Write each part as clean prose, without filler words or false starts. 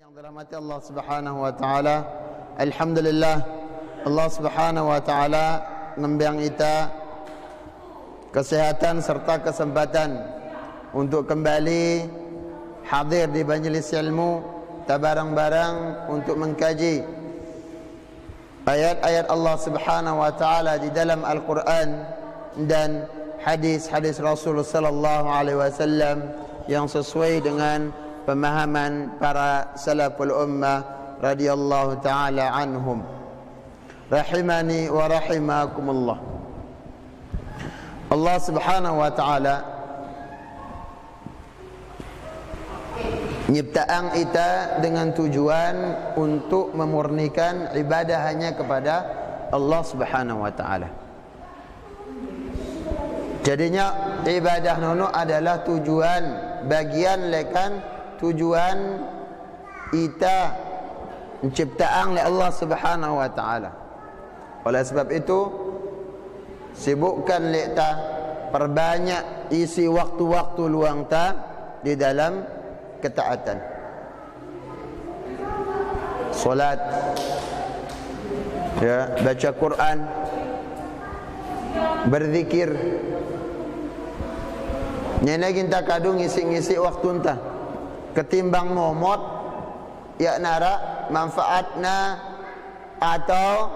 yang dirahmati Allah Subhanahu wa taala. Alhamdulillah Allah Subhanahu wa taala ngembiang kita kesehatan serta kesempatan untuk kembali hadir di majlis ilmu tabarang-barang untuk mengkaji ayat-ayat Allah Subhanahu wa taala di dalam Al-Qur'an dan hadis-hadis Rasulullah sallallahu alaihi wasallam yang sesuai dengan pemahaman para salaful ummah radhiyallahu taala anhum. Rahimani wa rahimakumullah. Allah Subhanahu wa taala nyiptaan kita dengan tujuan untuk memurnikan ibadah hanya kepada Allah Subhanahu wa taala. Jadinya ibadah nono adalah tujuan bagian lekan tujuan kita menciptaan oleh Allah Subhanahu wa taala. Oleh sebab itu sibukkan kita, perbanyak isi waktu-waktu luang ta di dalam ketaatan. Solat, ya, baca Quran, berzikir. Nyana kita kadung ngisi-ngisi waktu entah ketimbang momot ya nara manfaatna atau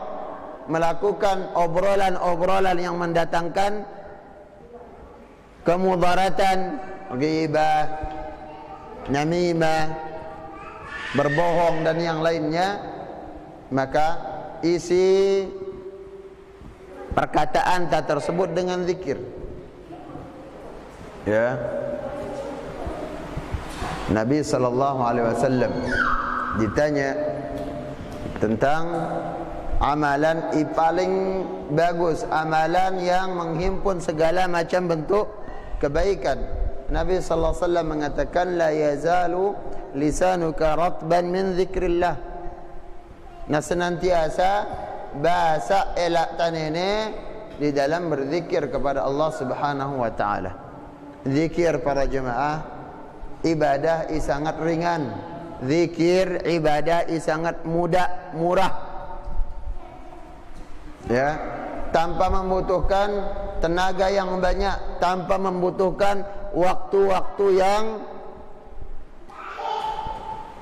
melakukan obrolan-obrolan yang mendatangkan kemudaratan, ghibah, namimah, berbohong dan yang lainnya, maka isi perkataan tak tersebut dengan zikir. Ya, Nabi sallallahu alaihi wasallam ditanya tentang amalan paling bagus, amalan yang menghimpun segala macam bentuk kebaikan. Nabi sallallahu alaihi wasallam mengatakan la yazalu lisanuka ratban min zikrillah. Nah, senantiasa bahasa elak tanene di dalam berzikir kepada Allah Subhanahu wa taala. Zikir para jemaah ibadah sangat ringan. Zikir ibadah sangat mudah, murah. Ya, tanpa membutuhkan tenaga yang banyak, tanpa membutuhkan waktu-waktu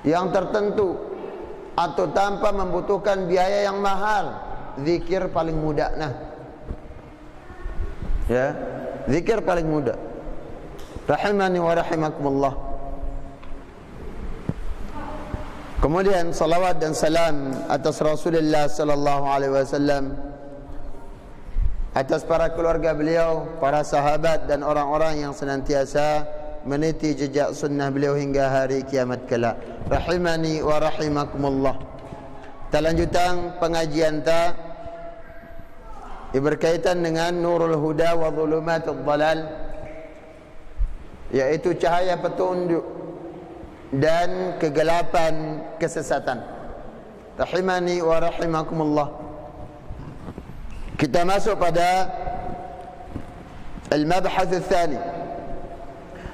yang tertentu, atau tanpa membutuhkan biaya yang mahal. Zikir paling mudah nah. Ya, zikir paling mudah. Rahimani wa rahimakumullah. Kemudian salawat dan salam atas Rasulullah sallallahu alaihi wasallam, atas para keluarga beliau, para sahabat dan orang-orang yang senantiasa meniti jejak sunnah beliau hingga hari kiamat kelak. Rahimani wa rahimakumullah. Kita lanjutkan pengajian ta berkaitan dengan Nurul Huda wa Dhulumatul Dhalal, yaitu cahaya petunjuk dan kegelapan kesesatan. Rahimani wa rahimakumullah. Kita masuk pada al-mabhath ats-tsani.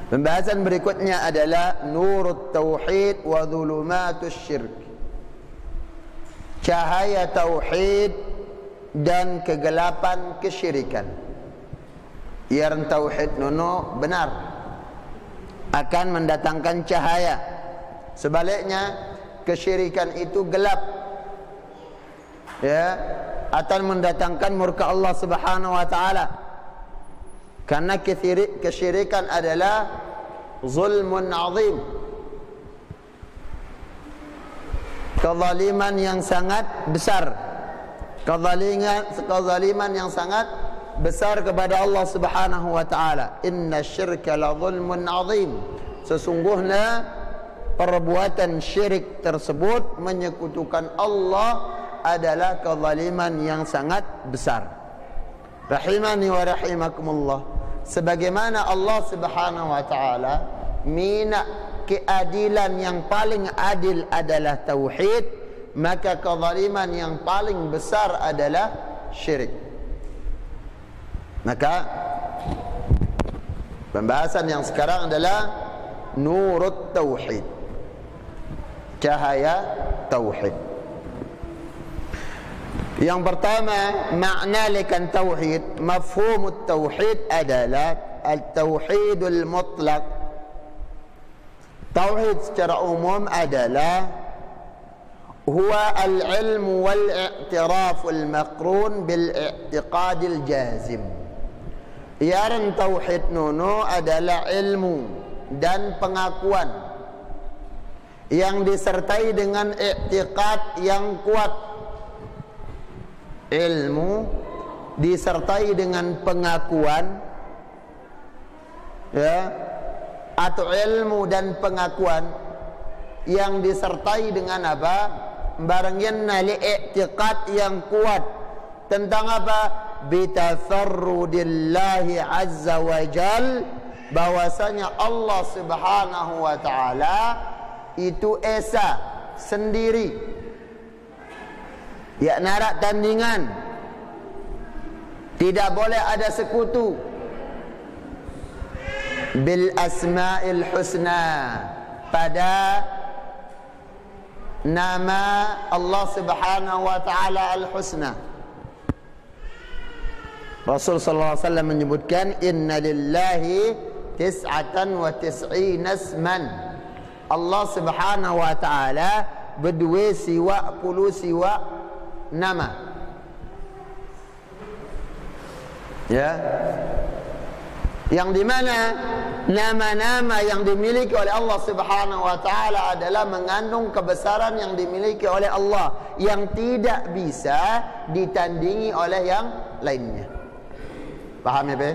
Pembahasan berikutnya adalah Nurut Tauhid wa Dhulumatus Syirk. Cahaya tauhid dan kegelapan kesyirikan. Yang tauhid nono benar akan mendatangkan cahaya. Sebaliknya kesyirikan itu gelap, ya, akan mendatangkan murka Allah Subhanahu wa taala. Karena kesyirikan adalah zulmun azim, kezaliman yang sangat besar, kezaliman yang sangat besar kepada Allah Subhanahu wa taala. Inna syirka la zulmun azim. Sesungguhnya perbuatan syirik tersebut menyekutukan Allah adalah kezaliman yang sangat besar. Rahimani wa rahimakumullah. Sebagaimana Allah Subhanahu wa taala mina keadilan yang paling adil adalah tauhid, maka kezaliman yang paling besar adalah syirik. Maka pembahasan yang sekarang adalah Nurut Tauhid, cahaya tauhid. Yang pertama, makna lekan tauhid, mafhum tauhid adalah al-tauhidul mutlaq. Tauhid secara umum adalah huwa al-ilm wal-i'tiraf al-maqrun bil-i'tiqad al-jazim. Yaran tauhid nono adalah ilmu dan pengakuan yang disertai dengan i'tiqad yang kuat. Ilmu disertai dengan pengakuan, ya, atau ilmu dan pengakuan yang disertai dengan apa? Barangnya i'tiqad yang kuat tentang apa? Bitafarrudillahi azza wa jal, bahwasanya Allah subhanahu wa ta'ala itu esa sendiri, ya, narak tandingan, tidak boleh ada sekutu. Bil asma'il husna, pada nama Allah subhanahu wa ta'ala al-husna. Rasul sallallahu alaihi wasallam menyebutkan inna lillahi tis'atan wa tis'ina isman. Allah subhanahu wa ta'ala berdua siwa puluh siwa nama, ya, yang dimana nama-nama yang dimiliki oleh Allah subhanahu wa ta'ala adalah mengandung kebesaran yang dimiliki oleh Allah, yang tidak bisa ditandingi oleh yang lainnya. Paham ya, Be?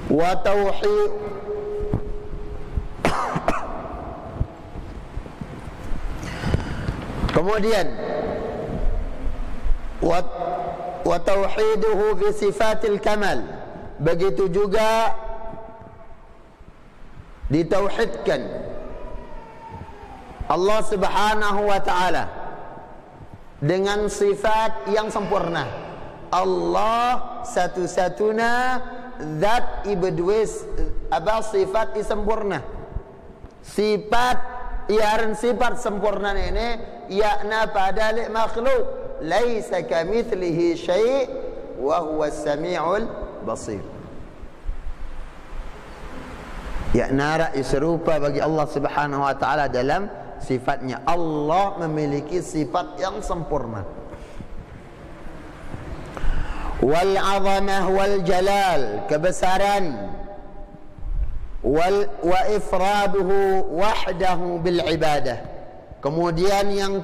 Wa tauhid kemudian wa tauhiduhu fi sifatil kamal, begitu juga ditauhidkan Allah subhanahu wa ta'ala dengan sifat yang sempurna. Allah satu-satunya zat ibadwis apa sifat sempurna. Sifat iaran sifat sempurna ini yakna pada makhluk, laisa kamitslihi syai' wa huwa as-sami'ul basir. Yakna serupa bagi Allah subhanahu wa ta'ala dalam sifatnya. Allah memiliki sifat yang sempurna. Wal 'azamah wal jalal, kebesaran, wa ifraduhu wahdahu bil ibadah. Kemudian yang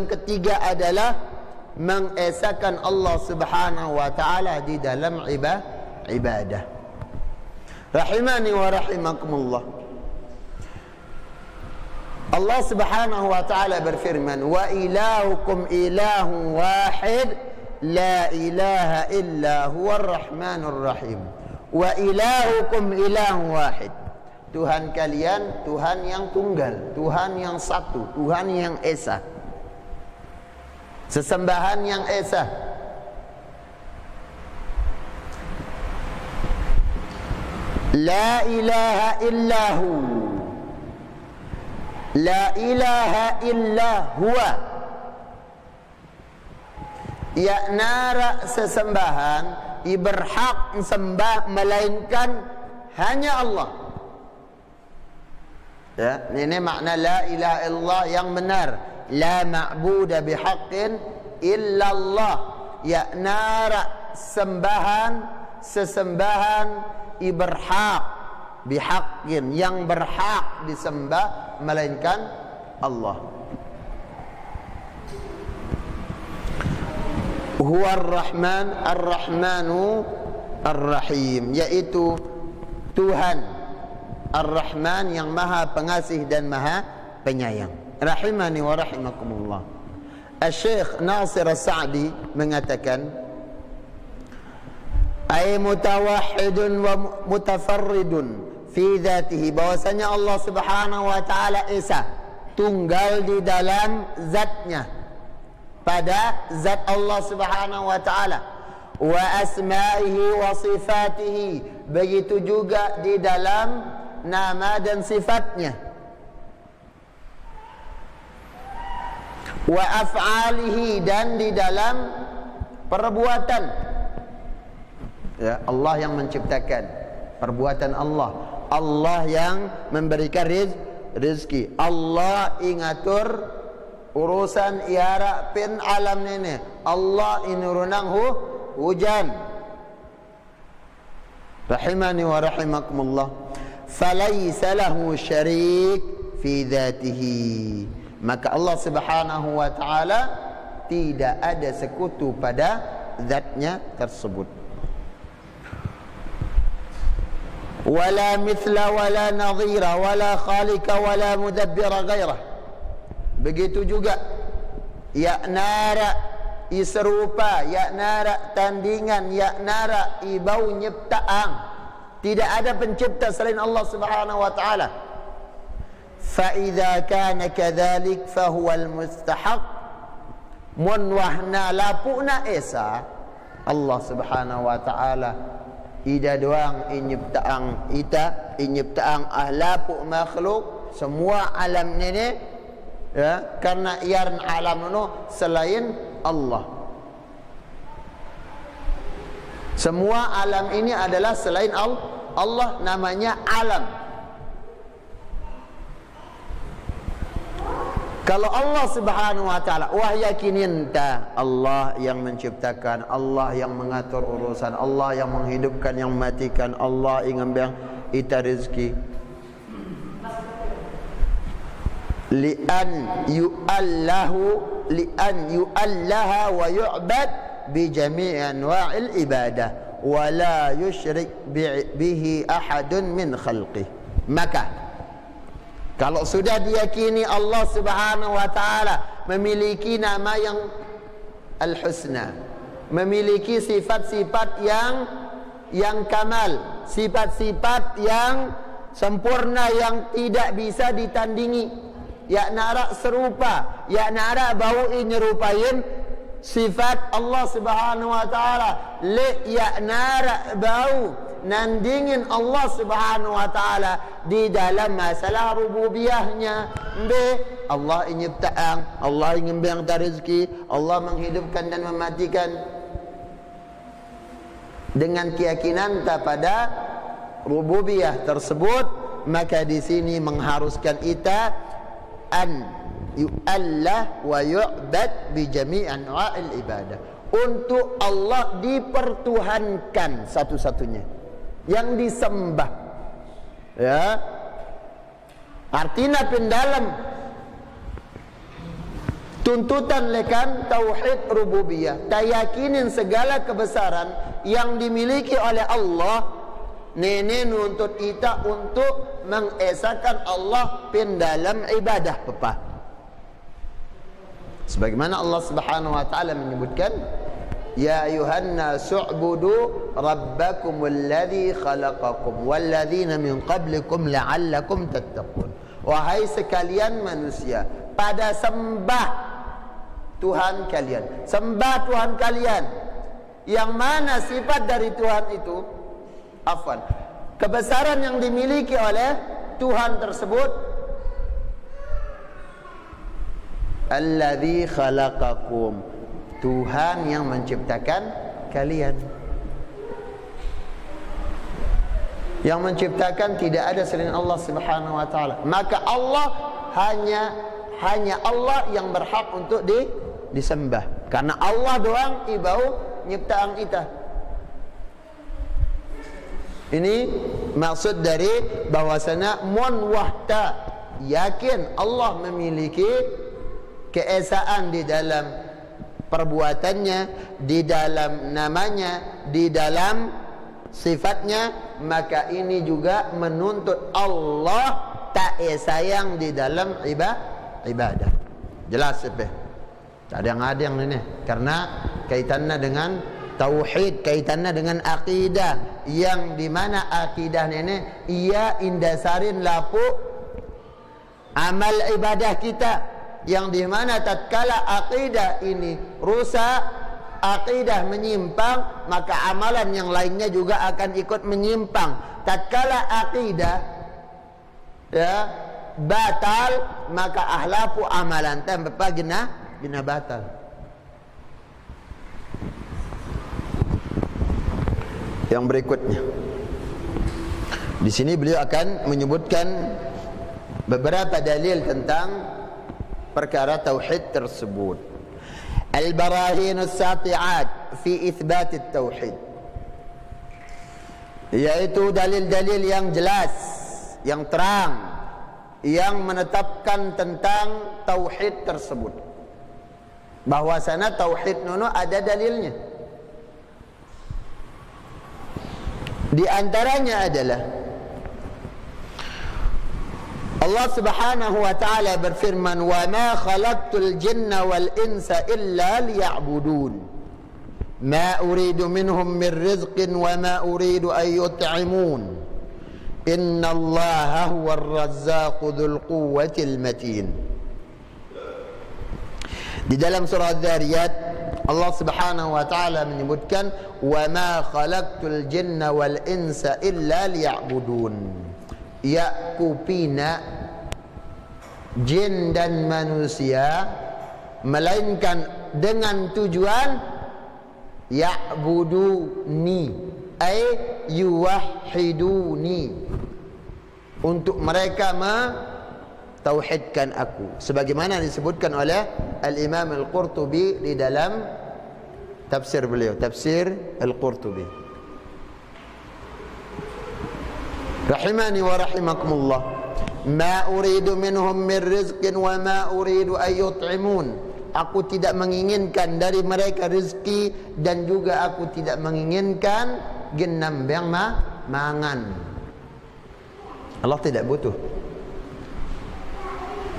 ketiga adalah mengesakan Allah subhanahu wa ta'ala di dalam ibadah. Rahimani wa rahimakumullah. Allah subhanahu wa ta'ala berfirman, wa ilahukum ilahun wahid la ilaha illa huwa ar-rahmanur rahim. Wa ilahukum ilahun wahid, Tuhan kalian Tuhan yang tunggal, Tuhan yang satu, Tuhan yang esa, sesembahan yang esa. La ilaha illahu, la ilaha illa huwa, yakna sesembahan berhak sembah melainkan hanya Allah. Ya, ini makna la ilaha illallah yang benar. La ma'buda bihaqqin illallah, yakna sesembahan berhak bihaqqin, yang berhak disembah melainkan Allah. Huwa ar-Rahman ar-Rahmanu ar-Rahim, yaitu Tuhan Ar-Rahman yang maha pengasih dan maha penyayang. Rahimani wa rahimakumullah. Al-Syekh Nasir As-Sa'di mengatakan, ay mutawahhidun wa mutafarridun fi dhatihi, bahwasanya Allah subhanahu wa ta'ala esa, tunggal di dalam zatnya, pada zat Allah subhanahu wa ta'ala, wa asma'ihi wa sifatihi, begitu juga di dalam nama dan sifatnya. wa af'alihi, dan di dalam perbuatan. Ya, Allah yang menciptakan, perbuatan Allah. Allah yang memberikan rezeki. Allah ingatur urusan iara pin alam ini. Allah inurunang hujan. Rahimani wa rahimakumullah. Falaysa lahu syarik fi dzatihi. Maka Allah Subhanahu wa taala tidak ada sekutu pada zatnya tersebut. Wala mithla wala nadhira wala khaliqa wala mudabbira ghairah. Begitu juga ya nara serupa, ya nara tandingan, ya nara ibau nyiptaan. Tidak ada pencipta selain Allah Subhanahu wa taala. Fa idza kana kadzalik fa huwa al-mustahaq. Mun wahna lapuna esa Allah Subhanahu wa taala ida doang inyiptaan ita, inyiptaan ahlapu makhluk semua alam ini, ya, karena iarn alam itu selain Allah. Semua alam ini adalah selain Allah, namanya alam. Kalau Allah Subhanahu wa taala wah yakinin ta Allah yang menciptakan, Allah yang mengatur urusan, Allah yang menghidupkan, yang mematikan, Allah yang ngambil ita rezeki. Li'an yu'allaha wa yu'bad bi jami'i anwa'il ibadah wa la yusyrik bihi ahadun min khalqih. Maka kalau sudah diyakini Allah Subhanahu wa taala memiliki nama yang al-husna, memiliki sifat-sifat yang kamal, sifat-sifat yang sempurna yang tidak bisa ditandingi, ya nara serupa, ya nara bau nyerupain sifat Allah Subhanahu wa taala, le ya nara bau nandingin Allah Subhanahu wa taala di dalam masalah rububiyahnya. Allah nyiptaan, Allah yang memberi rezeki, Allah menghidupkan dan mematikan. Dengan keyakinan pada rububiyah tersebut, maka di sini mengharuskan kita an yu'allah wa yu'bad bi jami' anwa'il ibadah. Untuk Allah dipertuhankan satu-satunya, yang disembah, ya, artinya pendalam tuntutan lekan tauhid rububiyah, tayakinin segala kebesaran yang dimiliki oleh Allah. Nenek nuntut kita untuk mengesahkan Allah pendalam ibadah papa. Sebagaimana Allah Subhanahu wa taala menyebutkan, ya ayuhan nasu ubudu rabbakumul ladzi khalaqakum walladzina min qablikum la'allakum tattaqun. Wahai sekalian manusia, pada sembah Tuhan kalian, sembah Tuhan kalian. Yang mana sifat dari Tuhan itu, afwan, kebesaran yang dimiliki oleh Tuhan tersebut, alladzi khalaqakum, Tuhan yang menciptakan kalian. Yang menciptakan tidak ada selain Allah Subhanahu wa taala. Maka Allah hanya Allah yang berhak untuk disembah. Karena Allah doang ibau nyiptaan kita. Ini maksud dari bahwasanya mon wahta, yakin Allah memiliki keesaan di dalam perbuatannya, di dalam namanya, di dalam sifatnya. Maka ini juga menuntut Allah tak sayang di dalam ibadah. Jelas apa? Tak ada yang ini, karena kaitannya dengan tauhid, kaitannya dengan akidah, yang dimana akidah ini ia indasarin lapu amal ibadah kita, yang dimana tatkala akidah ini rusak, akidah menyimpang, maka amalan yang lainnya juga akan ikut menyimpang. Tatkala akidah, ya, batal, maka ahlaku amalan tambah bina batal. Yang berikutnya, di sini beliau akan menyebutkan beberapa dalil tentang perkara tauhid tersebut. Al-barahin as-sati'at fi itsbat at-tauhid, yaitu dalil-dalil yang jelas, yang terang, yang menetapkan tentang tauhid tersebut. Bahwasana tauhid nono ada dalilnya. Di antaranya adalah Allah Subhanahu wa taala berfirman, "Wa ma khalaqtul jinna wal insa illa liya'budun. Ma uridu minhum min rizqin wa ma uridu an yut'imun. Innallaha huwar razzaqu dzul quwwatil matin." Di dalam surah Dzariyat Allah Subhanahu wa taala menyebutkan, "Wa ma khalaqtul jinna wal insa illa liya'budun." Yakupina jin dan manusia melainkan dengan tujuan ya'buduni, ay yuwahhiduni, untuk mereka mentauhidkan aku, sebagaimana disebutkan oleh Al-Imam Al-Qurtubi di dalam tafsir beliau, tafsir Al-Qurtubi rahimani wa rahimakumullah. Ma uridu minhum min rizqin wa ma uridu an yut'imun. Aku tidak menginginkan dari mereka rezeki, dan juga aku tidak menginginkan genambang mangan. Allah tidak butuh.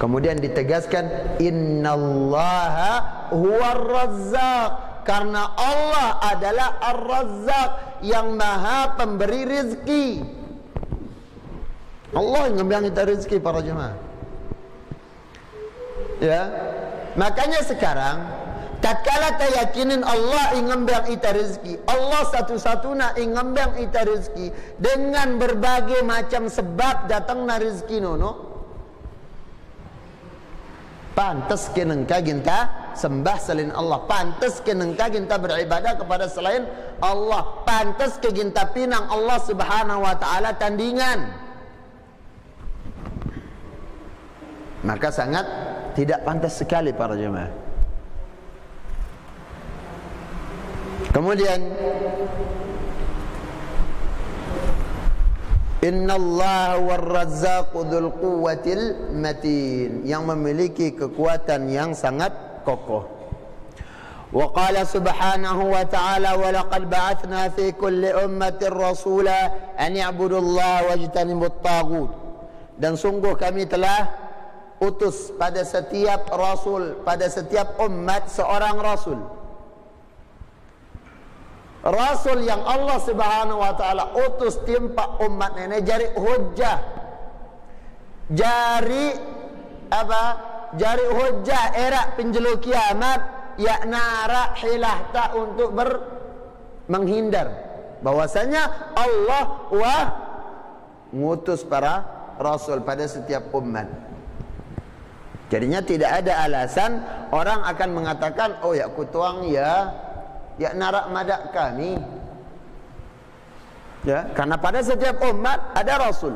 Kemudian ditegaskan, innallaha huwar razzaq, karena Allah adalah ar-razzaq, yang maha pemberi rezeki. Allah yang ngambil kita rezeki para jemaah. Ya, makanya sekarang tatkala kita yakinin Allah yang ngambil kita rezeki, Allah satu-satunya yang ngambil kita rezeki, dengan berbagai macam sebab datangnya rezeki nono, pantas kenengka kita sembah selain Allah, pantas kenengka kita beribadah kepada selain Allah, pantas kita pinang Allah Subhanahu wa taala tandingan. Maka sangat tidak pantas sekali para jemaah. Kemudian innallaha war-razzaqu dzul quwwatil matin, yang memiliki kekuatan yang sangat kokoh. Wa qala subhanahu wa ta'ala, wa laqad ba'athna fi kulli ummatin rasula an ya'budullaha wajtanibut taghut. Dan sungguh kami telah utus pada setiap rasul, pada setiap umat seorang rasul. Rasul yang Allah Subhanahu wa taala utus timpa umat ini jari hujjah. Jari apa? Jari hujjah era penjelu kiamat, ya nara hilah ta untuk menghindar bahwasanya Allah ngutus para rasul pada setiap umat. Jadinya tidak ada alasan orang akan mengatakan, oh ya kutuang ya narak madak kami. Ya, karena pada setiap umat ada rasul.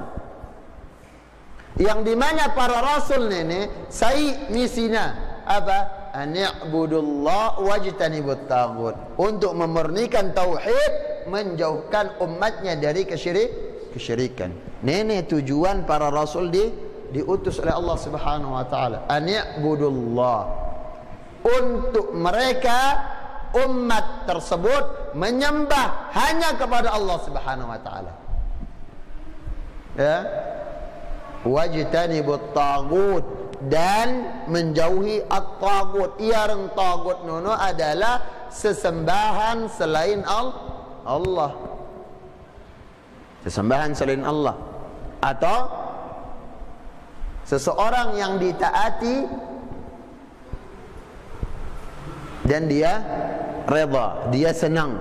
Yang dimana para rasul ini sai misinya apa? An ya'budullah wajtanibut taghut, untuk memurnikan tauhid, menjauhkan umatnya dari kesyirikan. Ini tujuan para rasul diutus oleh Allah Subhanahu wa taala, an ya'budullah, untuk mereka umat tersebut menyembah hanya kepada Allah Subhanahu wa taala. Ya. Wajtanibut taghut, dan menjauhi at-taghut. Yang taghut nono adalah sesembahan selain Allah. Sesembahan selain Allah, atau seseorang yang ditaati dan dia reda, dia senang.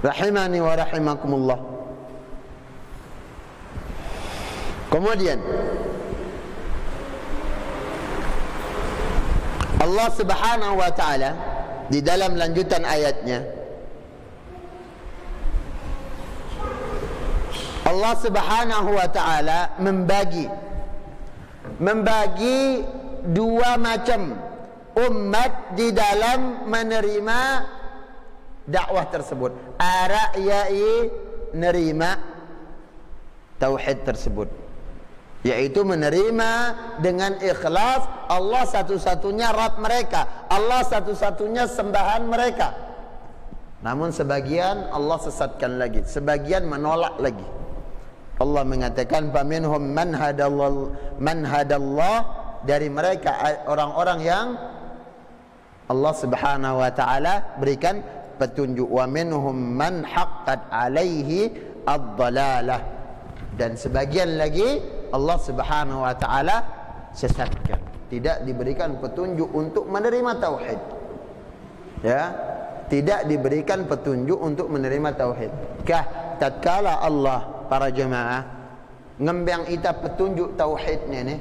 Rahimani wa rahimakumullah. Kemudian Allah Subhanahu wa ta'ala di dalam lanjutan ayatnya, Allah Subhanahu wa ta'ala membagi dua macam umat di dalam menerima dakwah tersebut. Ar-ra'yai nerima tauhid tersebut, yaitu menerima dengan ikhlas Allah satu-satunya Rabb mereka, Allah satu-satunya sembahan mereka. Namun sebagian Allah sesatkan lagi, sebagian menolak lagi. Allah mengatakan faminhum man hadallah, dari mereka orang-orang yang Allah Subhanahu wa ta'ala berikan petunjuk, wa minhum man haqqat alaihi ad-dhalalah, dan sebagian lagi Allah Subhanahu wa ta'ala sesatkan, tidak diberikan petunjuk untuk menerima tauhid. Ya, tidak diberikan petunjuk untuk menerima tauhid. Kah tatkala Allah, para jemaah, ngembang ita petunjuk tauhidnya ni,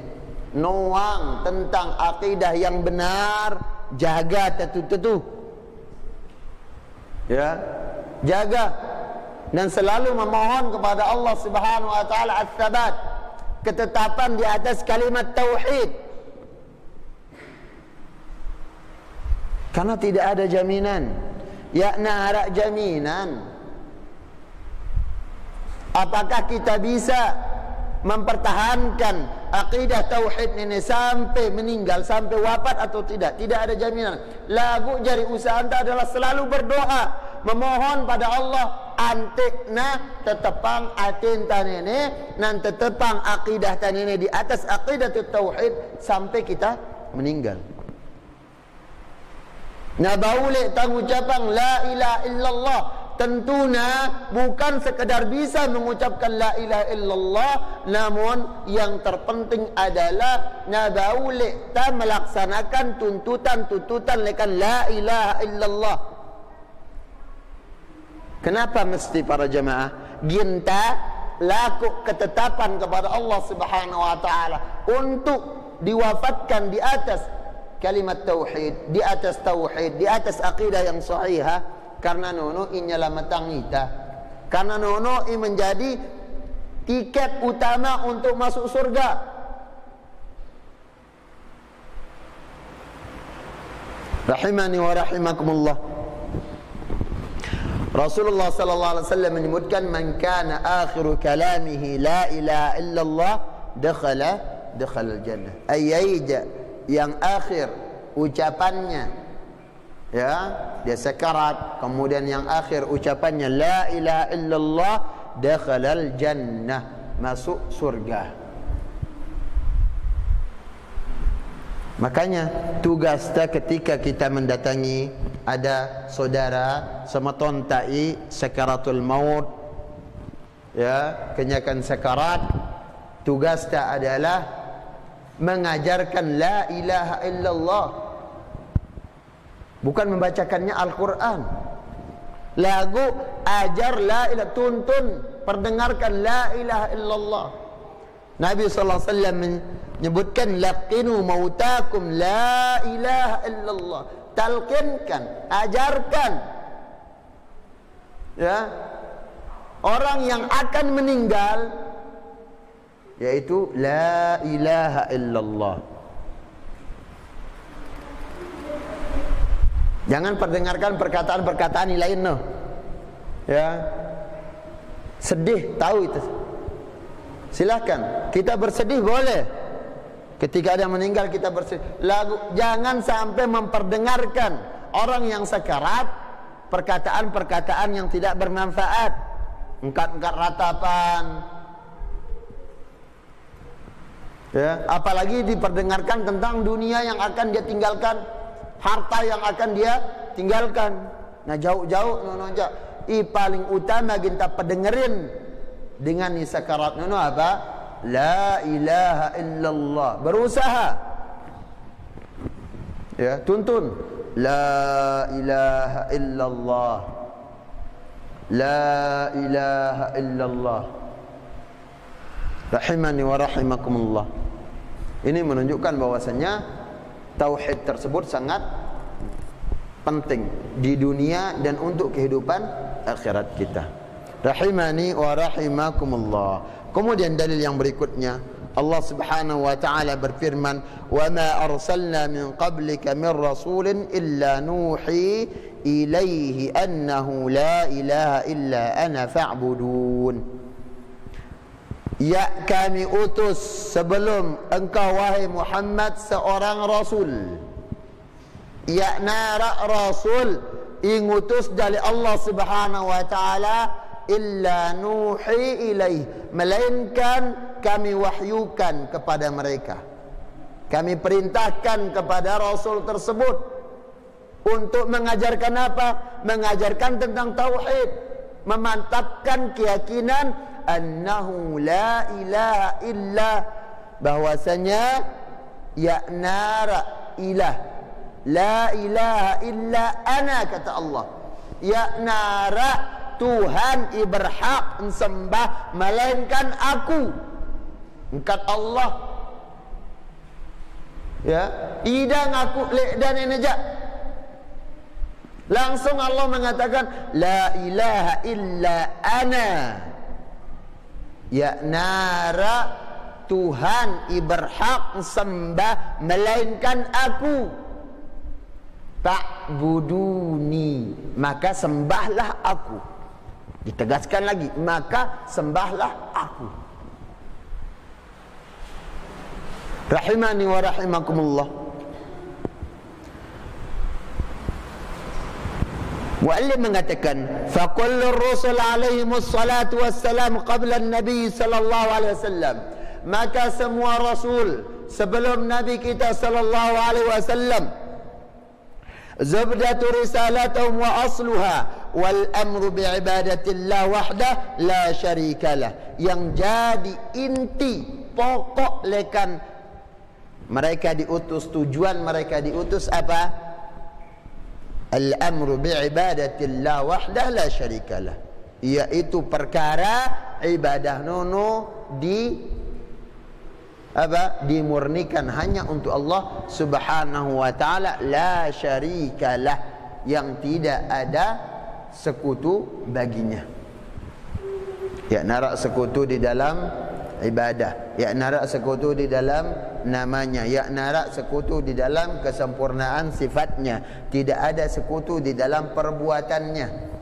nuang tentang akidah yang benar, jaga tetu-tetu. Ya, jaga dan selalu memohon kepada Allah Subhanahu wa taala ats-tsabat, ketetapan di atas kalimat tauhid. Karena tidak ada jaminan. Ya nara jaminan. Apakah kita bisa mempertahankan akidah tauhid ini sampai meninggal, sampai wafat atau tidak? Tidak ada jaminan. Lagu jari usaha anda adalah selalu berdoa, memohon pada Allah antikna tetepang atin tanene nan tetepang akidah tanene di atas akidah tauhid sampai kita meninggal. Nah baulek tangucapang la ilaha illallah, tentunya bukan sekedar bisa mengucapkan la ilaha illallah, namun yang terpenting adalah nabaulek ta melaksanakan tuntutan-tuntutan lekan la ilaha illallah. Kenapa mesti para jemaah ginta laku ketetapan kepada Allah Subhanahu wa taala untuk diwafatkan di atas kalimat tauhid, di atas tauhid, di atas akidah yang sahihah? Karena nono inyalamatang ita, karena nono i menjadi tiket utama untuk masuk surga. Rahimani wa rahimakumullah. Rasulullah sallallahu alaihi wasallam menyebutkan man kana akhiru kalamihi la ilaha illallah dakhala al-jannah. Ayyaija, yang akhir ucapannya, ya, dia sekarat, kemudian yang akhir ucapannya la ilaha illallah, dakhalal jannah, masuk surga. Makanya tugas kita ketika kita mendatangi ada saudara sematontai sekaratul maut, ya, kenyakan sekarat, tugas kita adalah mengajarkan la ilaha illallah, bukan membacakannya Al-Quran. Lagu ajar la ilaha, tuntun, perdengarkan la ilaha illallah. Nabi sallallahu alaihi wasallam menyebutkan laqinu mautakum la ilaha illallah, talqinkan, ajarkan, ya, orang yang akan meninggal, yaitu la ilaha illallah. Jangan perdengarkan perkataan-perkataan lain, no. Ya, sedih, tahu itu. Silahkan, kita bersedih boleh. Ketika ada yang meninggal kita bersedih. Lagu, jangan sampai memperdengarkan orang yang sekarat perkataan-perkataan yang tidak bermanfaat, engkat-engkat ratapan. Ya, apalagi diperdengarkan tentang dunia yang akan dia tinggalkan, harta yang akan dia tinggalkan. Nah jauh-jauh nono aja. Paling utama kita pendengerin dengan sakarat nono apa? La ilaha illallah. Berusaha, ya, tuntun la ilaha illallah, la ilaha illallah. Rahimani wa rahimakumullah. Ini menunjukkan bahwasanya Tauhid tersebut sangat penting di dunia dan untuk kehidupan akhirat kita. Rahimani wa rahimakumullah. Kemudian dalil yang berikutnya, Allah Subhanahu wa taala berfirman, "Wa ma arsalna min qablika min rasulin illa nuhi ilaihi annahu la ilaha illa ana fa'budun." Ya, kami utus sebelum engkau wahai Muhammad seorang rasul. Ya nara rasul ingutus dari Allah Subhanahu wa taala illa nuhi ilaih, melainkan kami wahyukan kepada mereka, kami perintahkan kepada rasul tersebut untuk mengajarkan apa? Mengajarkan tentang tauhid, memantapkan keyakinan annahu la ilaha illa, bahwasanya ya nara ilah, la ilaha illa ana, kata Allah. Ya nara, Tuhan berhak sembah melainkan aku, engkat Allah. Ya, idang aku lek dan enejak. Langsung Allah mengatakan la ilaha illa ana. Ya nara, Tuhan berhak sembah melainkan aku. Ta'buduni, maka sembahlah aku. Ditegaskan lagi, maka sembahlah aku. Rahimani wa rahimakumullah. Mu'allim mengatakan, faqulur rusul alaihimus salatu wassalam qabla an-nabi sallallahu alaihi wasallam, maka semua rasul sebelum nabi kita sallallahu alaihi wasallam, zubdatu risalatuhum wa asluha wal amru bi'ibadatillah wahdah la syarikalah, yang jadi inti pokok lekan mereka diutus, tujuan mereka diutus apa? Al-amru bi'ibadatillah wahdah la syarikalah, yaitu perkara ibadah nono dimurnikan hanya untuk Allah Subhanahu wa taala, la syarikalah, yang tidak ada sekutu baginya. Ya narak sekutu di dalam ibadah, ya narak sekutu di dalam namanya, ya narak sekutu di dalam kesempurnaan sifatnya, tidak ada sekutu di dalam perbuatannya.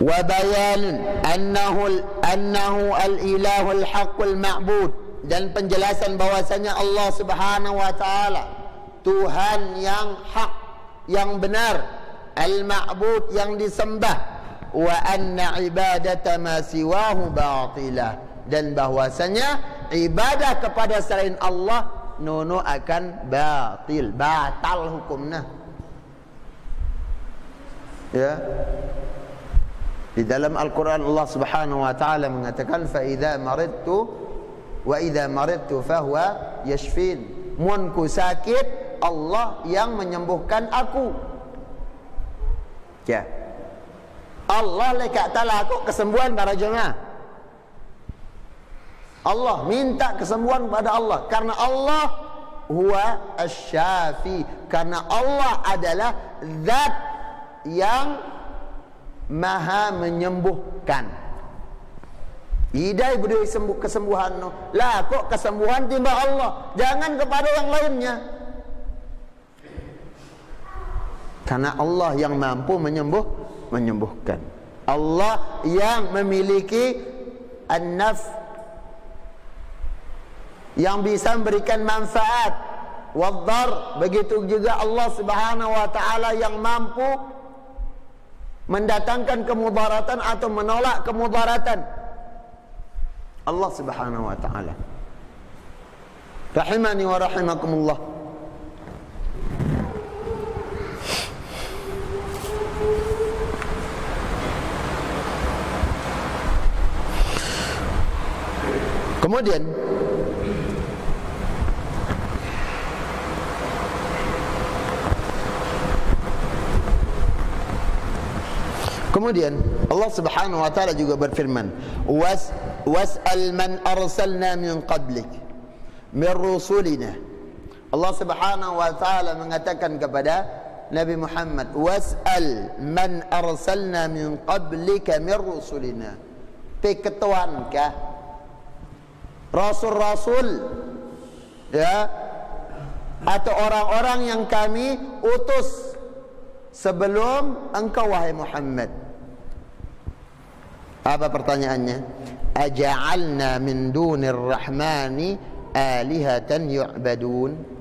Wa bayanun annahu al-ilahul haqqul ma'bud, dan penjelasan bahwasanya Allah Subhanahu wa taala Tuhan yang hak, yang benar, al-ma'bud, yang disembah, wa anna ibadata ma siwahu batilah, dan bahwasanya ibadah kepada selain Allah nono akan batal hukumnya. Ya, di dalam Al-Quran Allah Subhanahu wa taala mengatakan, fa idza maridtu wa idza maridtu fahuwa yashfin, mun ku sakit Allah yang menyembuhkan aku. Ya, Allah lekat ta'ala aku kesembuhan para jemaah. Allah minta kesembuhan pada Allah, karena Allah huwa asy-syafi, karena Allah adalah zat yang maha menyembuhkan. Idai beri kesembuhan no. Lah kok kesembuhan timbang Allah, jangan kepada yang lainnya. Karena Allah yang mampu menyembuhkan. Allah yang memiliki an-naf, yang bisa memberikan manfaat, wad-dar, begitu juga Allah Subhanahu wa taala yang mampu mendatangkan kemudaratan atau menolak kemudaratan. Allah Subhanahu wa taala. Rahimani wa rahimakumullah. Kemudian Kemudian Allah Subhanahu wa taala juga berfirman, was'al man arsalna min qablik min rusulina. Allah Subhanahu wa taala mengatakan kepada Nabi Muhammad, was'al man arsalna min qablika min rusulina. Ketuankah rasul-rasul, ya, atau orang-orang yang kami utus sebelum engkau wahai Muhammad? Apa pertanyaannya? Aja'alna min dunir rahmani alihatan yu'badun.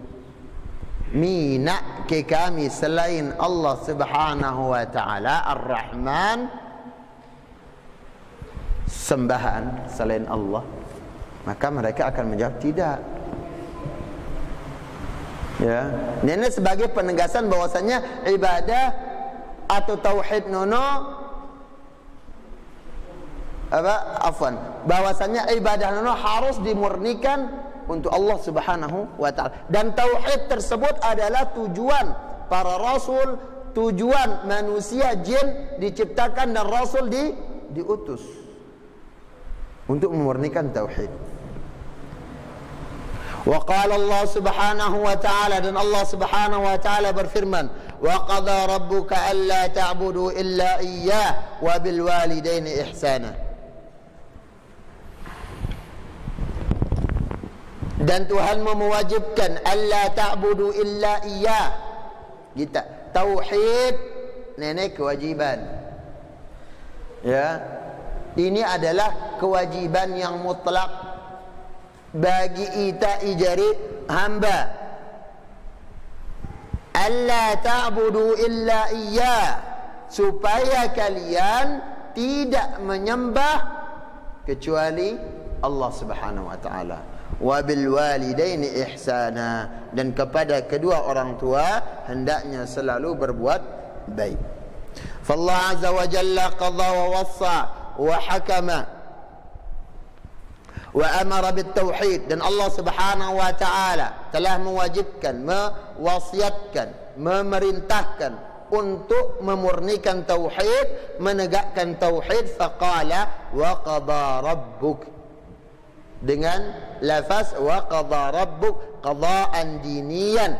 Mina ke kami selain Allah Subhanahu wa taala Ar-Rahman, sembahan selain Allah? Maka mereka akan menjawab tidak. Ya, ini sebagai penegasan bahwasanya ibadah atau tauhid bahwasanya ibadah harus dimurnikan untuk Allah Subhanahu wa taala, dan tauhid tersebut adalah tujuan para rasul, tujuan manusia jin diciptakan dan rasul diutus untuk memurnikan tauhid. Wa qala Allah Subhanahu wa taala, dan Allah Subhanahu wa taala berfirman, wa qadha rabbuka alla ta'budu illa iyyah wa bil walidaini ihsana. Dan Tuhan mewajibkan alla ta'budu illa iyyah. Kita tauhid nenek kewajiban. Ya. Ini adalah kewajiban yang mutlak bagi kita ijari hamba. Alla ta'budu illa iyyah, supaya kalian tidak menyembah kecuali Allah Subhanahu wa taala. Wa bil walidaini ihsana, dan kepada kedua orang tua hendaknya selalu berbuat baik. Fallahu azza wa jalla qadha wa wassa wa hakama wa amara bit tauhid, dan Allah Subhanahu wa taala telah mewajibkan, mewasiatkan, memerintahkan untuk memurnikan tauhid, menegakkan tauhid. Faqala wa qadha rabbuk, dengan lafaz wa qadha rabbuk, qadaan diniyan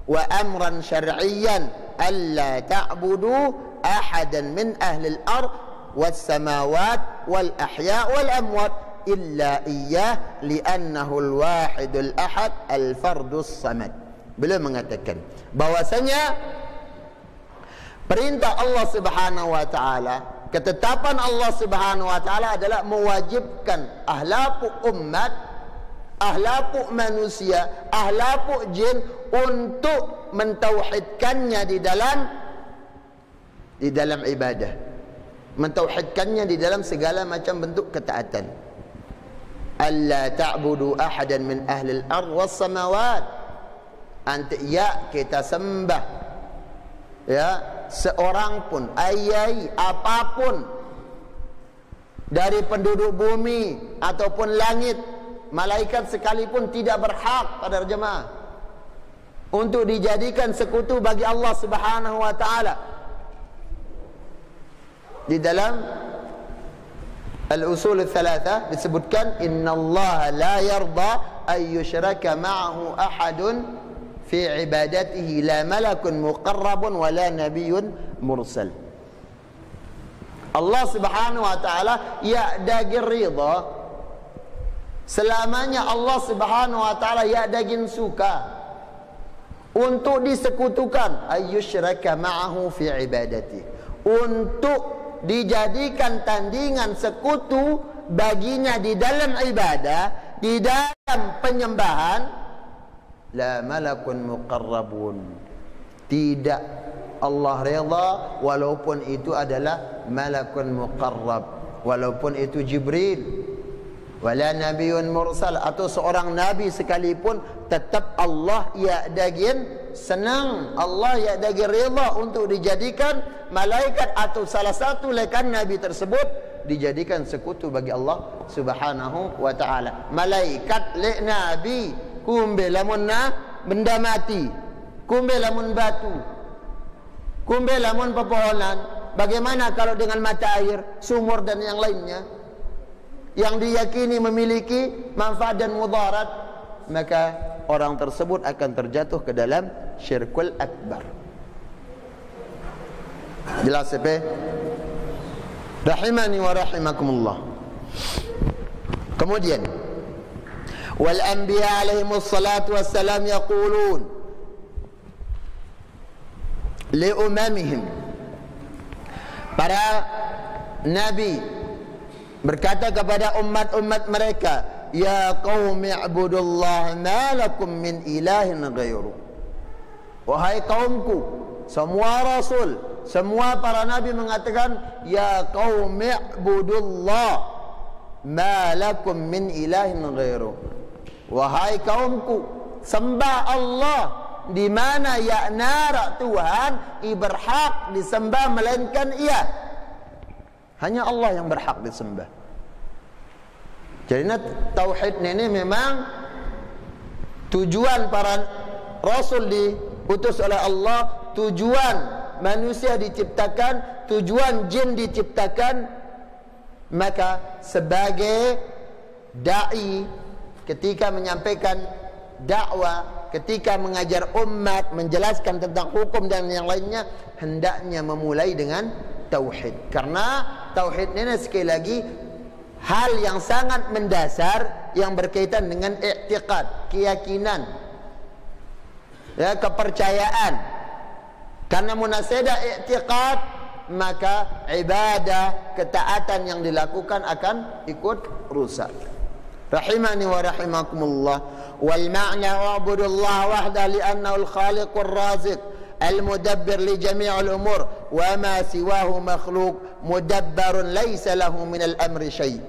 wa amran syar'iyyan alla ta'budu ahadan min ahli al-ard was samawat wal ahya wal amwat illa iyyah li'annahu al-wahidul ahad al-fardus samad. Beliau mengatakan bahwasanya perintah Allah Subhanahu wa taala, ketetapan Allah Subhanahu wa taala adalah mewajibkan ahlaku umat, ahlaku manusia, ahlaku jin untuk mentauhidkannya di dalam ibadah, mentauhidkannya di dalam segala macam bentuk ketaatan. Alla ta'budu ahadan min ahli al-ard was samawat, ya kita sembah, ya, seorang pun, ayai apapun dari penduduk bumi ataupun langit, malaikat sekalipun tidak berhak pada jemaah untuk dijadikan sekutu bagi Allah Subhanahu wa taala. Di dalam al-usul al-thalatha disebutkan innallaha la yarda ay yushraka ma'ahu ahadun fi ibadatihi la malakun muqarrabun wa la nabiyyun mursal. Allah Subhanahu wa taala ya'dagin ridha, selamanya Allah Subhanahu wa taala ya'dagin suka untuk disekutukan ayyusyraka ma'ahu fi ibadati, untuk dijadikan tandingan sekutu baginya di dalam ibadah, di dalam penyembahan. La malakun muqarrabun, tidak Allah redha walaupun itu adalah malakun muqarrab, walaupun itu Jibril, wala nabiyyun mursal, atau seorang nabi sekalipun, tetap Allah ya'dagin senang, Allah ya'dagin redha untuk dijadikan malaikat atau salah satu lekan nabi tersebut dijadikan sekutu bagi Allah Subhanahu wa taala. Malaikat lek nabi kumbe lamun benda mati, kumbe lamun batu, kumbe lamun pepohonan, Bagaimana kalau dengan mata air, sumur dan yang lainnya yang diyakini memiliki manfaat dan mudarat? Maka orang tersebut akan terjatuh ke dalam syirkul akbar. Jelas apa? Rahimani wa rahimakumullah. Kemudian wal anbiya alaihimus salatu wassalam yaqulun li umamihim, para nabi berkata kepada umat-umat mereka, ya qaumi ibudullah ma lakum min ilahin ghairu. Wahai kaumku, semua rasul, semua para nabi mengatakan, ya qaumi ibudullah ma lakum min ilahin ghairu. Wahai kaumku, sembah Allah, di mana yakna Tuhan berhak disembah melainkan Ia. Hanya Allah yang berhak disembah. Jadi tauhid ini memang tujuan para rasul diutus oleh Allah, tujuan manusia diciptakan, tujuan jin diciptakan. Maka sebagai dai, ketika menyampaikan dakwah, ketika mengajar umat, menjelaskan tentang hukum dan yang lainnya, hendaknya memulai dengan tauhid. Karena tauhid ini sekali lagi hal yang sangat mendasar yang berkaitan dengan i'tiqad, keyakinan, ya, kepercayaan. Karena munasadah i'tiqad, maka ibadah, ketaatan yang dilakukan akan ikut rusak. Rahimani wa rahimakumullah. Wal ma'na wa'budullah wahda li'annahu al-khaliqur raziq al-mudabbir li jami'il umur wa ma siwahu makhluq mudabbarun laysa lahu min al-amri syai'.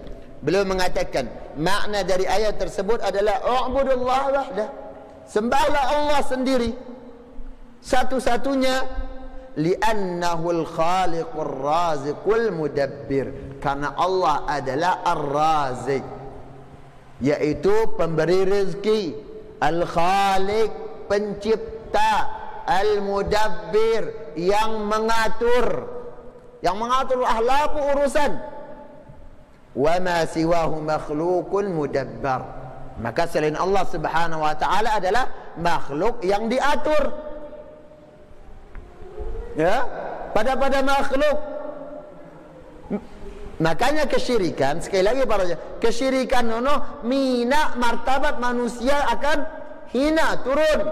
Beliau mengatakan makna dari ayat tersebut adalah u'budullah wahda, sembahlah Allah sendiri satu-satunya, li'annahu al-khaliqur raziqul mudabbir, karena Allah adalah ar-raziq, yaitu pemberi rezeki, al-khaliq pencipta, al-mudabbir yang mengatur ahlaku urusan. Wa ma siwahu makhluqun mudabbar, maka selain Allah Subhanahu wa taala adalah makhluk yang diatur. Ya, pada makhluk. Makanya kesyirikan, sekali lagi para kesyirikan mina martabat manusia akan hina, turun.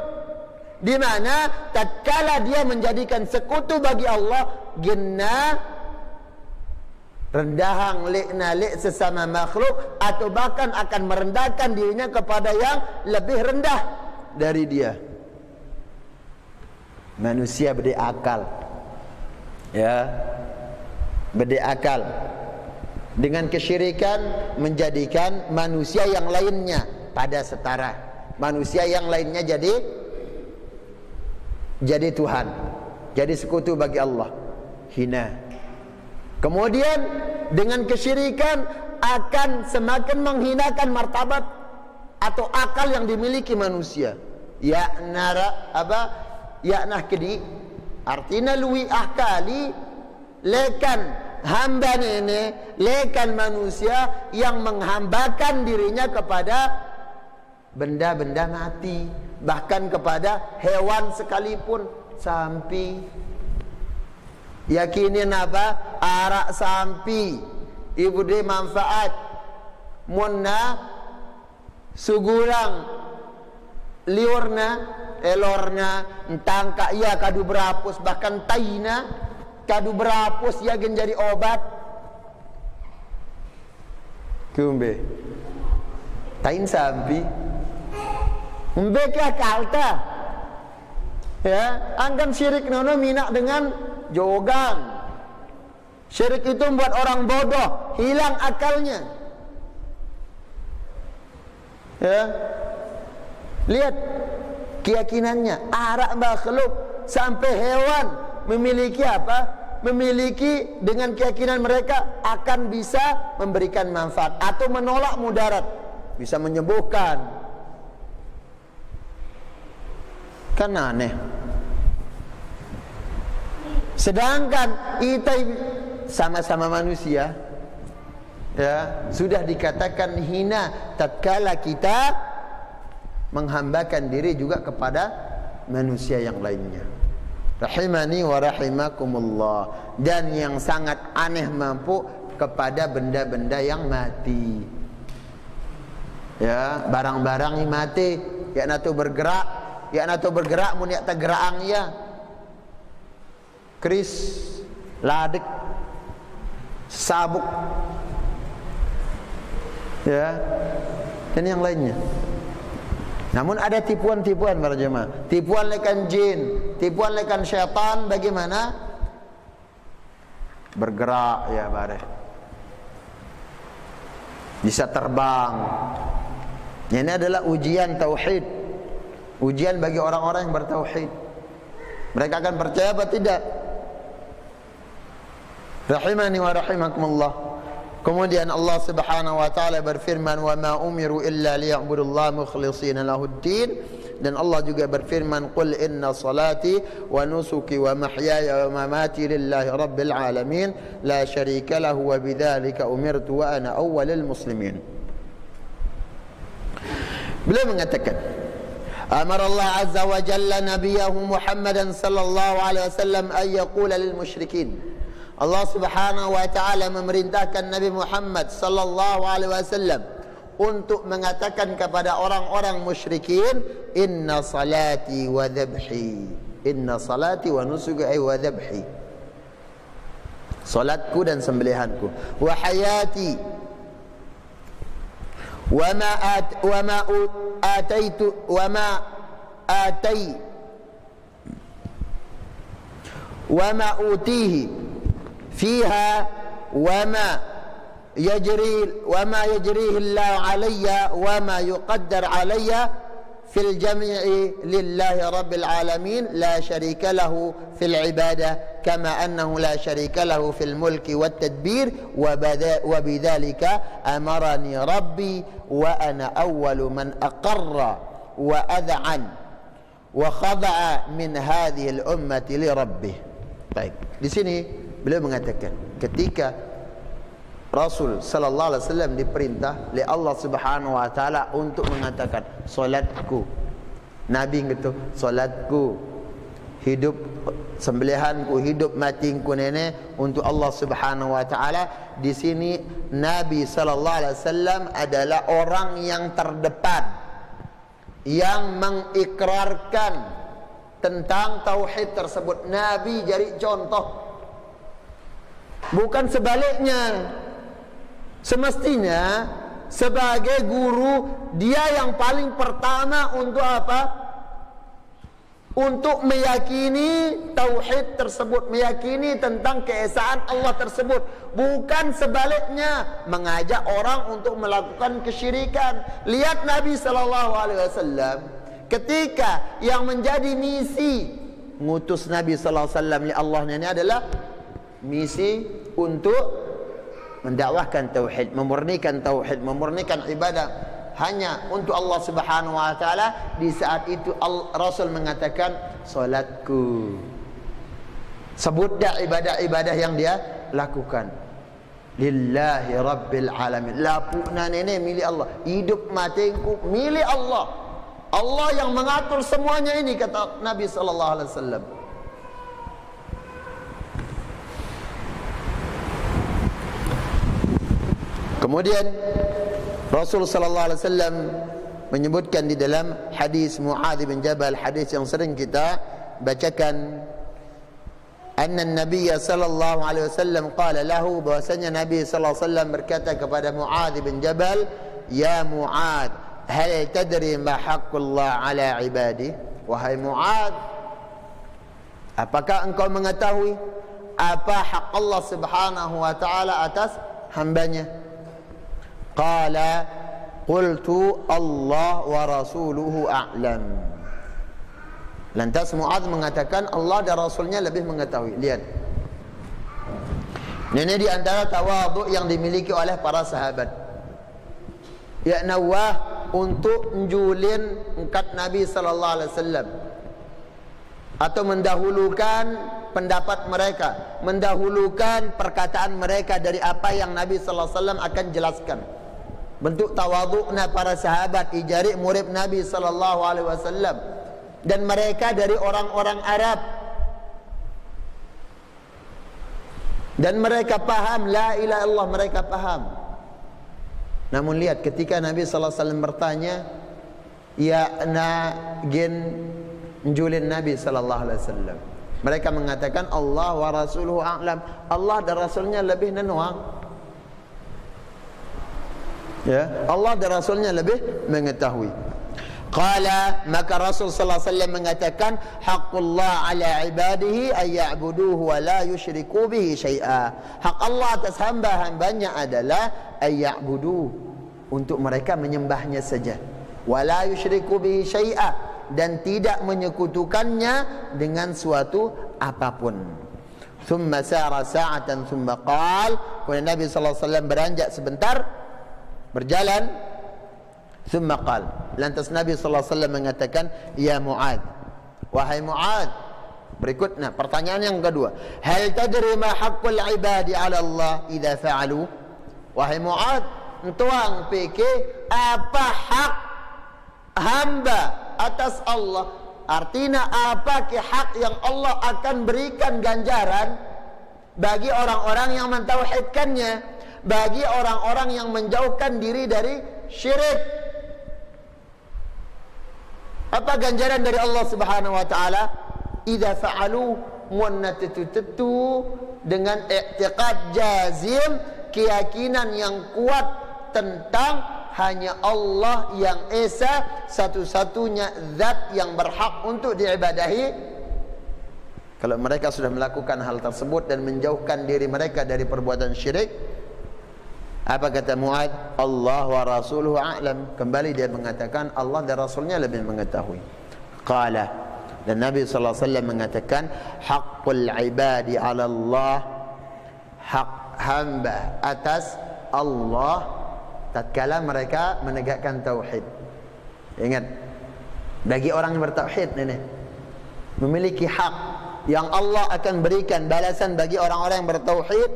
Di mana tatkala dia menjadikan sekutu bagi Allah, genna rendahang lekna lek sesama makhluk, atau bahkan akan merendahkan dirinya kepada yang lebih rendah dari dia. Manusia berakal, ya, berakal. Dengan kesyirikan menjadikan manusia yang lainnya pada setara, manusia yang lainnya jadi Tuhan, jadi sekutu bagi Allah, hina. Kemudian dengan kesyirikan akan semakin menghinakan martabat atau akal yang dimiliki manusia. Ya'nah kedi, artinya luwi akali, lekan hamba ini, lekan manusia yang menghambakan dirinya kepada benda-benda mati, bahkan kepada hewan sekalipun. Sampi, yakinin apa? Arak sampi ibu de manfaat munna sugurang liurna elorna entangka ia kadu berapus, bahkan taina kadu berapus ya gen jadi obat. Kumbe tain sampi mbeka kalta, ya, angkan syirik nono minak dengan jogang. Syirik itu membuat orang bodoh, hilang akalnya. Ya, lihat keyakinannya, arak makhluk sampai hewan memiliki apa? Memiliki dengan keyakinan mereka akan bisa memberikan manfaat atau menolak mudarat, bisa menyembuhkan. Kan aneh. Sedangkan kita sama-sama manusia, ya, sudah dikatakan hina tatkala kita menghambakan diri juga kepada manusia yang lainnya. Rahimani wa rahimakumullah. Dan yang sangat aneh mampu kepada benda-benda yang mati. Ya, barang-barang yang mati, ya nato bergerak, mun ya tergeraang ya. Keris, ladek, sabuk, ya, dan yang lainnya. Namun ada tipuan-tipuan para jemaah, tipuan lekan jin, tipuan lekan syaitan. Bagaimana? Bergerak ya bare, bisa terbang. Ini adalah ujian tauhid, ujian bagi orang-orang yang bertauhid. Mereka akan percaya apa tidak? Rahimani wa rahimakumullah. Kemudian Allah Subhanahu wa taala berfirman, "Wa ma umiru illa liya'budullaha mukhlishina lahuddin." Dan Allah juga berfirman, "Qul inna salati wa nusuki wa mahyaya wa mamati lillahi rabbil alamin, la syarika lahu wa bidzalika umirtu wa ana awwalul muslimin." Beliau mengatakan, "Amara Allah azza wa jalla nabiyahu Muhammadan sallallahu alaihi wasallam an yaqula lil musyrikin." Allah Subhanahu wa taala memerintahkan Nabi Muhammad sallallahu alaihi wasallam untuk mengatakan kepada orang-orang musyrikin, "Inna salati wa dhabhi." Inna salati wa nusuki wa dhabhi. Salatku dan sembelihanku, wa hayati wa ma utihi fiha wa ma yajrihi Allah alayya wa ma yuqaddar alayya fil jami'i lillahi rabbil alamin, la syarika lahu fil ibadah kama annahu la syarika lahu fil mulki wat tadbir, wa bidzalika amarani rabbi wa ana awwalu man aqarra wa ad'an wa khada'a min hadhihi al ummati li rabbih. Baik, di sini beliau mengatakan ketika Rasul sallallahu alaihi wasallam diperintah oleh Allah Subhanahu wa taala untuk mengatakan salatku, Nabi gitu, salatku, hidup sembelihanku, hidup matiku nenek untuk Allah Subhanahu wa taala. Di sini Nabi sallallahu alaihi wasallam adalah orang yang terdepan yang mengikrarkan tentang tauhid tersebut. Nabi jadi contoh, bukan sebaliknya. Semestinya sebagai guru dia yang paling pertama untuk apa? Untuk meyakini tauhid tersebut, meyakini tentang keesaan Allah tersebut, bukan sebaliknya mengajak orang untuk melakukan kesyirikan. Lihat Nabi sallallahu alaihi wasallam ketika yang menjadi misi ngutus Nabi sallallahu alaihi wasallam oleh Allah ini adalah misi untuk mendakwahkan tauhid, memurnikan tauhid, memurnikan ibadah hanya untuk Allah Subhanahu wa taala. Di saat itu Rasul mengatakan salatku. Sebut dah ibadah-ibadah yang dia lakukan. Lillahi rabbil alamin. Lapukna nenek milik Allah, hidup matiku milik Allah. Allah yang mengatur semuanya ini, kata Nabi sallallahu alaihi wasallam. Kemudian Rasul sallallahu alaihi wasallam menyebutkan di dalam hadis Muadz bin Jabal, hadis yang sering kita bacakan, anna Nabi sallallahu alaihi wasallam qala lahu, bahwasanya Nabi sallallahu alaihi wasallam berkata kepada Muadz bin Jabal, "Ya Muadz, hal tadri ma haqqullah ala ibadi?" Wahai Muadz, apakah engkau mengetahui apa hak Allah Subhanahu wa taala atas hambanya? Qala qultu Allah wa rasuluhu a'lam. Lantas Muadz mengatakan Allah dan Rasulnya lebih mengetahui. Lihat, ini di antara tawadhu yang dimiliki oleh para sahabat, ya nawah untuk menjulin engkat Nabi sallallahu alaihi wasallam atau mendahulukan pendapat mereka, mendahulukan perkataan mereka dari apa yang Nabi sallallahu alaihi wasallam akan jelaskan. Bentuk tawadukna para sahabat, ijari murid Nabi sallallahu alaihi wasallam, dan mereka dari orang-orang Arab, dan mereka paham la ilaha illallah, mereka paham. Namun lihat ketika Nabi sallallahu alaihi wasallam bertanya, ya na gen njulin Nabi sallallahu alaihi wasallam, mereka mengatakan Allah wa rasuluhu a'lam, Allah dan rasulnya lebih nenuang. Ya, Allah dan rasulnya lebih mengetahui. Qala, maka Rasul sallallahu alaihi wasallam mengatakan, haqqullah ala ibadihi ay ya'buduhu wa la yusyriku bihi syai'a. Hak Allah atas hamba-hambanya adalah ay ya'buduhu, untuk mereka menyembahnya saja, wa la yusyriku bihi syai'a, dan tidak menyekutukannya dengan suatu apapun. Thumma sara sa'atan thumma qala, kemudian Nabi sallallahu alaihi wasallam beranjak sebentar, berjalan. Thumma qala, lantas Nabi sallallahu alaihi wasallam mengatakan, ya Mu'ad, wahai Mu'ad. Berikutnya pertanyaan yang kedua, hal tadri ma haqqul ibadi 'ala Allah idza fa'alu? Wahai Mu'ad, tuang fikir apa hak hamba atas Allah? Artinya apa hak yang Allah akan berikan ganjaran bagi orang-orang yang mentauhidkannya, bagi orang-orang yang menjauhkan diri dari syirik? Apa ganjaran dari Allah Subhanahu wa taala? Idza fa'alu, munatatu dengan i'tiqad jazim, keyakinan yang kuat tentang hanya Allah yang esa, satu-satunya zat yang berhak untuk diibadahi. Kalau mereka sudah melakukan hal tersebut dan menjauhkan diri mereka dari perbuatan syirik, apa kata Mu'ad? Allah wa rasuluhu a'lam. Kembali dia mengatakan Allah dan rasulnya lebih mengetahui. Qala, dan Nabi sallallahu alaihi wasallam mengatakan, haqqul ibadi 'ala Allah, hak hamba atas Allah tatkala mereka menegakkan tauhid. Ingat, bagi orang yang bertauhid ini memiliki hak yang Allah akan berikan balasan bagi orang-orang yang bertauhid,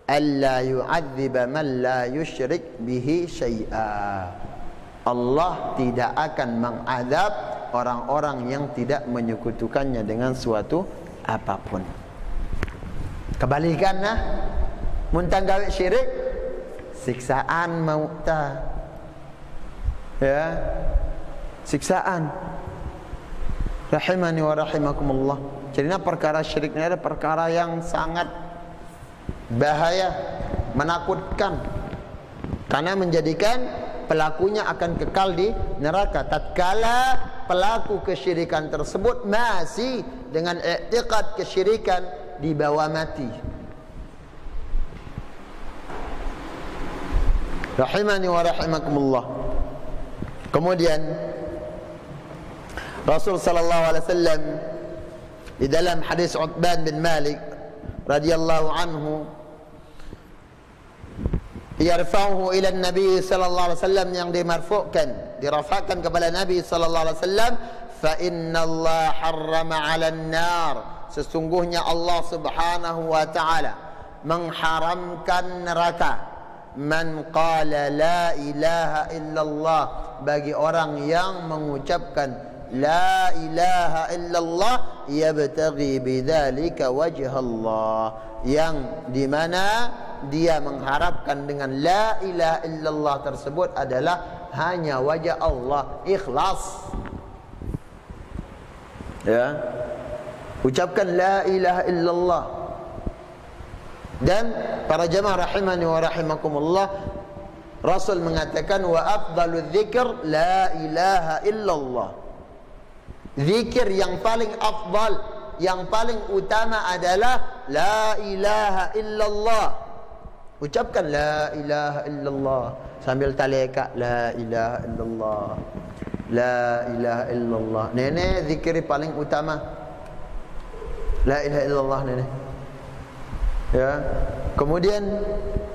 alla yu'adziba man la yusyrik bihi syai'a. Allah tidak akan mengazab orang-orang yang tidak menyekutukannya dengan suatu apapun. Kebalikannya, muntang gawe syirik, siksaan mauta. Ya, siksaan. Rahimani wa rahimakumullah. Jadi perkara syirik ini adalah perkara yang sangat bahaya, menakutkan, karena menjadikan pelakunya akan kekal di neraka tatkala pelaku kesyirikan tersebut masih dengan i'tiqad kesyirikan dibawa mati. Rahimani wa rahimakumullah. Kemudian Rasul sallallahu alaihi wasallam di dalam hadis Uthman bin Malik radhiyallahu anhu, yarfa'uhu ila Nabi sallallahu alaihi wasallam, yang dimarfu'kan, dirafa'kan kepada Nabi sallallahu alaihi wasallam, fa inna Allah harrama 'alan nar, sesungguhnya Allah Subhanahu wa taala mengharamkan neraka, man qala la ilaha illallah, bagi orang yang mengucapkan la ilaha illallah yabtaghi bidzalika wajha Allah, yang dimana dia mengharapkan dengan la ilaha illallah tersebut adalah hanya wajah Allah, ikhlas. Ya, ucapkan la ilaha illallah. Dan para jamaah rahimani wa rahimakumullah, Rasul mengatakan wa afdalul dzikr la ilaha illallah. Zikir yang paling afdal, yang paling utama adalah la ilaha illallah. Ucapkan la ilaha illallah sambil taleka la ilaha illallah, la ilaha illallah. Nenek zikir paling utama la ilaha illallah nenek. Ya. Kemudian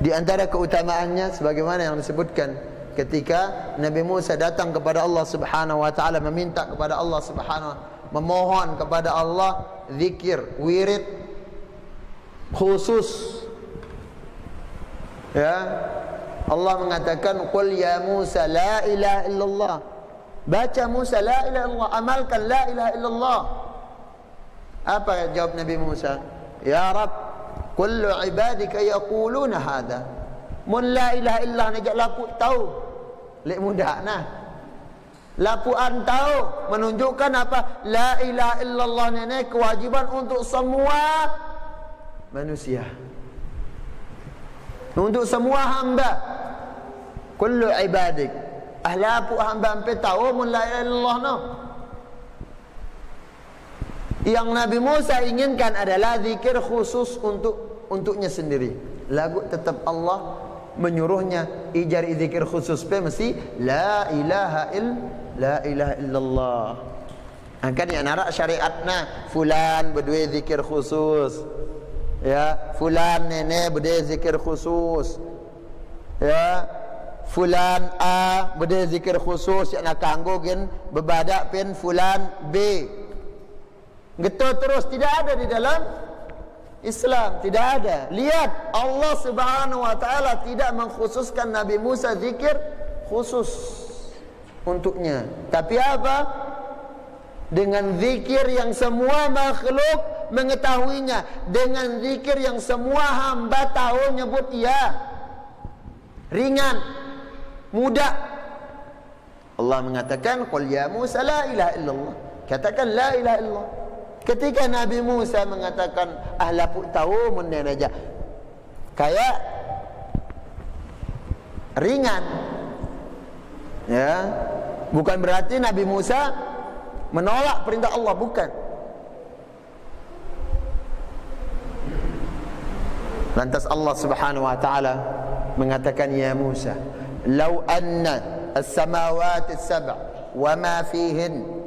di antara keutamaannya sebagaimana yang disebutkan ketika Nabi Musa datang kepada Allah Subhanahu wa taala, meminta kepada Allah Subhanahu, memohon kepada Allah zikir, wirid khusus. Ya, Allah mengatakan qul ya Musa la ilaha illallah. Baca Musa la ilaha illallah, amalkan la ilaha illallah. Apa jawab Nabi Musa? Ya Rab, kullu ibadika yaquluna hadha. Mun la ilaha illallah najak lapu tahu. Lek mudah nah. Lapuan tahu menunjukkan apa? La ilaha illallah ini kewajiban untuk semua manusia. Untuk semua hamba. Kullu ibadik. Ahlapu hamba ampe tahu mun la ilaha illallah no. Yang Nabi Musa inginkan adalah zikir khusus untuknya sendiri. Lagu tetap Allah menyuruhnya ijari zikir khusus pe mesti la ilaha illallah. Kan yang narak syariatna fulan berdua zikir khusus. Ya, fulan nenek berdua zikir khusus. Ya, fulan A berdua zikir khusus yang nak kanggo gen bebadak pen fulan B. Getol terus, tidak ada di dalam Islam, tidak ada. Lihat, Allah Subhanahu wa taala tidak mengkhususkan Nabi Musa zikir khusus untuknya. Tapi apa? Dengan zikir yang semua makhluk mengetahuinya, dengan zikir yang semua hamba tahu nyebut iya. Ringan, mudah. Allah mengatakan qul ya Musa la ilaha illallah. Katakan la ilaha illallah. Ketika Nabi Musa mengatakan ahlapu tahu menen aja, kayak ringan, ya, bukan berarti Nabi Musa menolak perintah Allah, bukan. Lantas Allah Subhanahu wa taala mengatakan ya Musa, "Lau anna as-samawati as-sab' wa ma fihin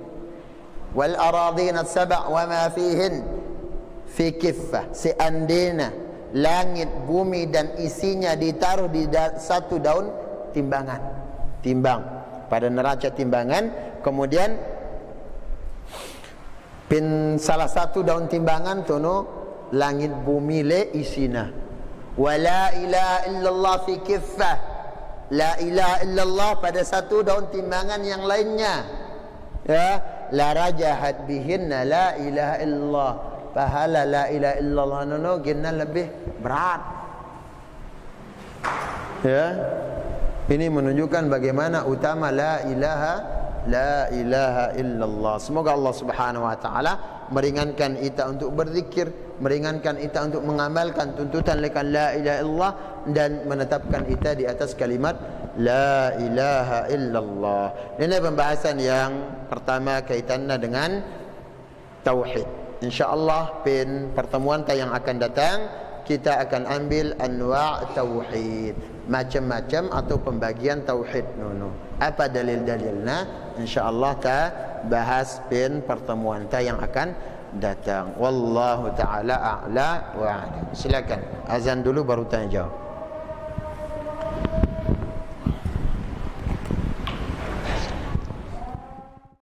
wal aradhina as-sab' wa ma fihin fi kiffah." Seandainya langit, bumi dan isinya ditaruh di satu daun timbangan, timbang pada neraca timbangan, kemudian pin salah satu daun timbangan tono langit bumi le isina. Wa la ilaha illallah fi kiffah. La ilaha illallah pada satu daun timbangan yang lainnya. Ya, la rajahat bihinna la ilaha illallah. Pahala la ilaha illallah nono genna lebih berat. Ya. Ini menunjukkan bagaimana utama la ilaha illallah. Semoga Allah Subhanahu wa taala meringankan kita untuk berzikir, meringankan kita untuk mengamalkan tuntutan lekan la ilaha illallah dan menetapkan kita di atas kalimat la ilaha illallah. Ini pembahasan yang pertama kaitannya dengan tauhid. Insyaallah pen pertemuan yang akan datang kita akan ambil anwa' tauhid, macam-macam atau pembagian tauhid nono. Apa dalil-dalilnya? Insyaallah ta bahas pen pertemuan ta yang akan datang. Wallahu taala a'la wa a'lam. Silakan azan dulu baru tanya jawab.